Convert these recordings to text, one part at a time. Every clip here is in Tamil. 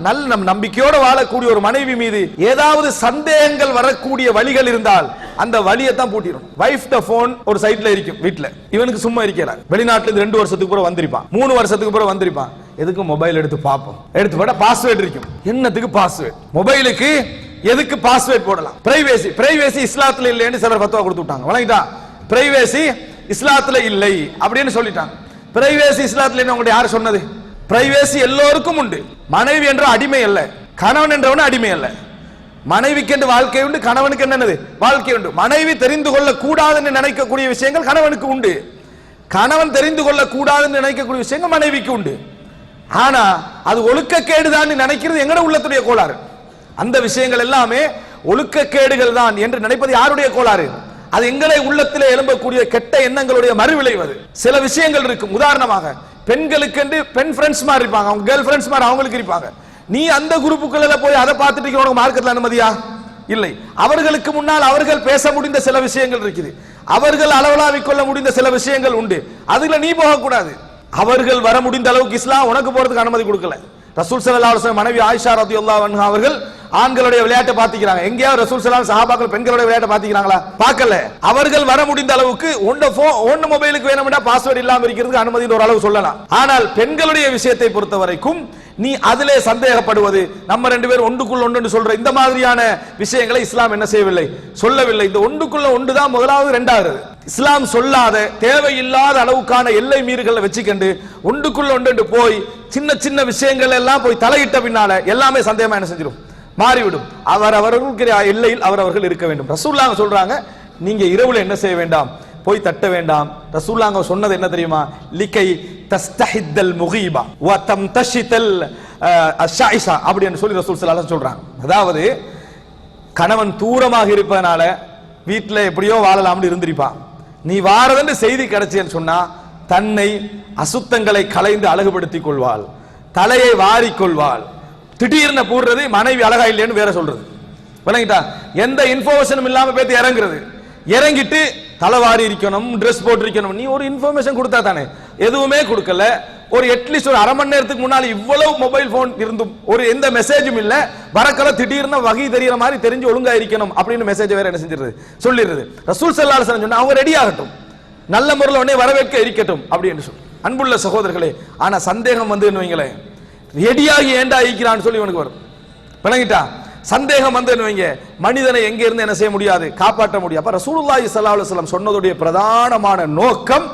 நல்ல நம்பிக்கையோடு வாழக்கூடிய ஒரு மனைவி மீது ஏதாவது சந்தேகங்கள் வரக்கூடிய வழிகள் இருந்தால் அந்த வழியை தான் பூட்டிடும். வைஃப் த போன் ஒரு சைட்ல இருக்கும் வீட்டுல, இவனுக்கு சும்மா இருக்கிறார். வெளிநாட்டுல இருந்து 2 வருஷத்துக்கு பிறகு வந்திருப்பான், 3 வருஷத்துக்கு பிறகு வந்திருப்பான். எதுக்கு மொபைல் எடுத்து பார்ப்போம், எடுத்து போட பாஸ்வேர்டு இருக்கும். என்னத்துக்கு பாஸ்வேர்டு? மொபைலுக்கு எதுக்கு பாஸ்வேர்டு போடலாம்? பிரைவேசி. பிரைவேசி இஸ்லாத்துல இல்லைன்னு சிலர் ஃபத்வா கொடுத்து விட்டாங்க. வணங்கிட்டா, பிரைவேசி இஸ்லாத்துல இல்லை அப்படின்னு சொல்லிட்டாங்க. பிரைவேசி இஸ்லாத்துல என்ன உங்களுடைய யார் சொன்னது? பிரைவேசி எல்லோருக்கும் உண்டு. மனைவி என்ற அடிமை அல்ல, கணவன் என்றவன் அடிமை அல்ல. மனைவிக்கு என்று வாழ்க்கை உண்டு, கணவனுக்கு என்னது வாழ்க்கை உண்டு. மனைவி தெரிந்து கொள்ள கூடாதுன்னு நினைக்கக்கூடிய விஷயங்கள் கணவனுக்கு உண்டு, கணவன் தெரிந்து கொள்ள கூடாதுன்னு நினைக்கக்கூடிய விஷயங்கள் மனைவிக்கு உண்டு. ஆனா அது ஒழுக்கக்கேடுதான் நினைக்கிறது எங்கட உள்ளத்துடைய கோளாறு. அந்த விஷயங்கள் எல்லாமே ஒழுக்கக்கேடுகள் தான் என்று நினைப்பது யாருடைய கோளாறு? அது எங்களை உள்ளத்திலே எழும்பக்கூடிய கெட்ட எண்ணங்களுடைய மறுவிளைவது. சில விஷயங்கள் இருக்கும். உதாரணமாக பெண்களுக்கு என்று பெண் ஃப்ரெண்ட்ஸ் மாதிரி இருப்பாங்க, அவங்க கேர்ள் ஃப்ரெண்ட்ஸ் மாதிரி அவங்களுக்கு இருப்பாங்க. நீ அந்த குரூப்புக்குள்ள போய் அதை பார்த்துட்டு உனக்கு மார்க்கெட்ல அனுமதியா? இல்லை. அவர்களுக்கு முன்னால் அவர்கள் பேச முடிந்த சில விஷயங்கள் இருக்குது, அவர்கள் அளவலாவிக் கொள்ள முடிந்த சில விஷயங்கள் உண்டு. அதுல நீ போகக்கூடாது. அவர்கள் வர முடிந்த அளவுக்கு இஸ்லாம் உனக்கு போறதுக்கு அனுமதி கொடுக்கல. ரசூல் ஸல்லல்லாஹு அலைஹி வஸல்லம் மனைவி ஆயிஷா ரலியல்லாஹு அன்ஹா அவர்கள் ஆண்களுடைய விளையாட்டை பார்த்துக்கிறாங்க. எங்கேயாவது ரசூல் ஸல்லல்லாஹு அலைஹி வஸல்லம் சஹாபாக்கள் பெண்களுடைய விளையாட்டை பார்த்துக்கிறாங்களா? பார்க்கல. அவர்கள் வர முடிந்த அளவுக்கு ஒன்னு மொபைலுக்கு வேணும்னா பாஸ்வேர்டு இல்லாம இருக்கிறதுக்கு அனுமதி ஒரு அளவு சொல்லலாம். ஆனால் பெண்களுடைய விஷயத்தை பொறுத்த வரைக்கும் நீ அதிலே சந்தேகப்படுவது, நம்ம 2 பேர் ஒன்றுக்குள்ள ஒன்று சொல்ற இந்த மாதிரியான விஷயங்களை இஸ்லாம் என்ன செய்யவில்லை, சொல்லவில்லை. இந்த ஒன்றுக்குள்ள ஒன்று தான் முதலாவது. 2வது, இஸ்லாம் சொல்லாத தேவையில்லாத அளவுக்கான எல்லை மீறுகளை வச்சுக்கண்டு ஒன்றுக்குள்ள ஒன்று போய் சின்ன சின்ன விஷயங்கள் எல்லாம் போய் தலையிட்ட பின்னால எல்லாமே சந்தேகமா என்ன செஞ்சிடும், மாறிவிடும். அவர்களுக்கு எல்லையில் அவர்கள் இருக்க வேண்டும். ரசூலுல்லாஹ் சொல்றாங்க, நீங்க இரவுல என்ன செய்ய வேண்டாம், போய் தட்ட வேண்டாம். ரசூலுல்லாஹ் சொன்னது என்ன தெரியுமா? லிகை தஸ்தஹித்தல் முகீபா வ தம்தஷிதல் அஷாயிஷா அப்படின்னு சொல்லி ரசூல் ஸல்லல்லாஹு அலைஹி வஸல்லம் சொல்றாங்க. அதாவது கணவன் தூரமாக இருப்பதனால வீட்டுல எப்படியோ வாழலாம்னு இருந்திருப்பான். நீ வாரதுன்னு செய்தி கிடைச்சேன்னு சொன்னா தன்னை அசுத்தங்களை களைந்து அழகுபடுத்திக் கொள்வாள், தலையை வாரிக்கொள்வாள். திடீர்னு போடுறது மனைவி அழகா இல்லைன்னு வேற சொல்றது. விளங்கிட்டா? எந்த இன்ஃபர்மேஷனும் இல்லாம பேத்து இறங்குறது, இறங்கிட்டு தலைவாரி இருக்கணும், ட்ரெஸ் போட்டு இருக்கணும். நீ ஒரு இன்ஃபர்மேஷன் கொடுத்தா தானே, எதுவுமே கொடுக்கல. ஒரு அட்லீஸ்ட் ஒரு அரை மணி நேரத்துக்கு முன்னால இவ்வளவு மொபைல் போன் இருந்தும் ஒரு எந்த மெசேஜும் இல்ல, வரக்கல திடீர்னு வகை தெரியற மாதிரி தெரிஞ்சு ஒழுங்கா இருக்கணும் அப்படின்னு மெசேஜ் வேற என்ன செஞ்சிருது, சொல்லிடுறது. ரசூல் ஸல்லல்லாஹு அலைஹி வஸல்லம் சொன்னா அவங்க ரெடி ஆகட்டும், நல்ல முறையில் உடனே வரவேற்க இருக்கட்டும் அப்படின்னு சொல்லி. அன்புள்ள சகோதரர்களே, ஆனா சந்தேகம் வந்து வைங்களேன், ரெடியாகி ஏண்டா ஈக்கிறான்னு சொல்லி இவனுக்கு வரும். விளங்கிட்டா? சந்தேகம் வந்து வைங்க, மனிதனை எங்க இருந்து என்ன செய்ய முடியாது, காப்பாற்ற முடியாது. அப்ப ரசூலுல்லாஹி ஸல்லல்லாஹு அலைஹி வஸல்லம் சொன்னதுடைய பிரதானமான நோக்கம்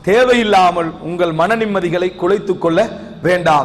தேவையில்லாமல் உங்கள் மன நிம்மதிகளை குலைத்துக் கொள்ள வேண்டாம்.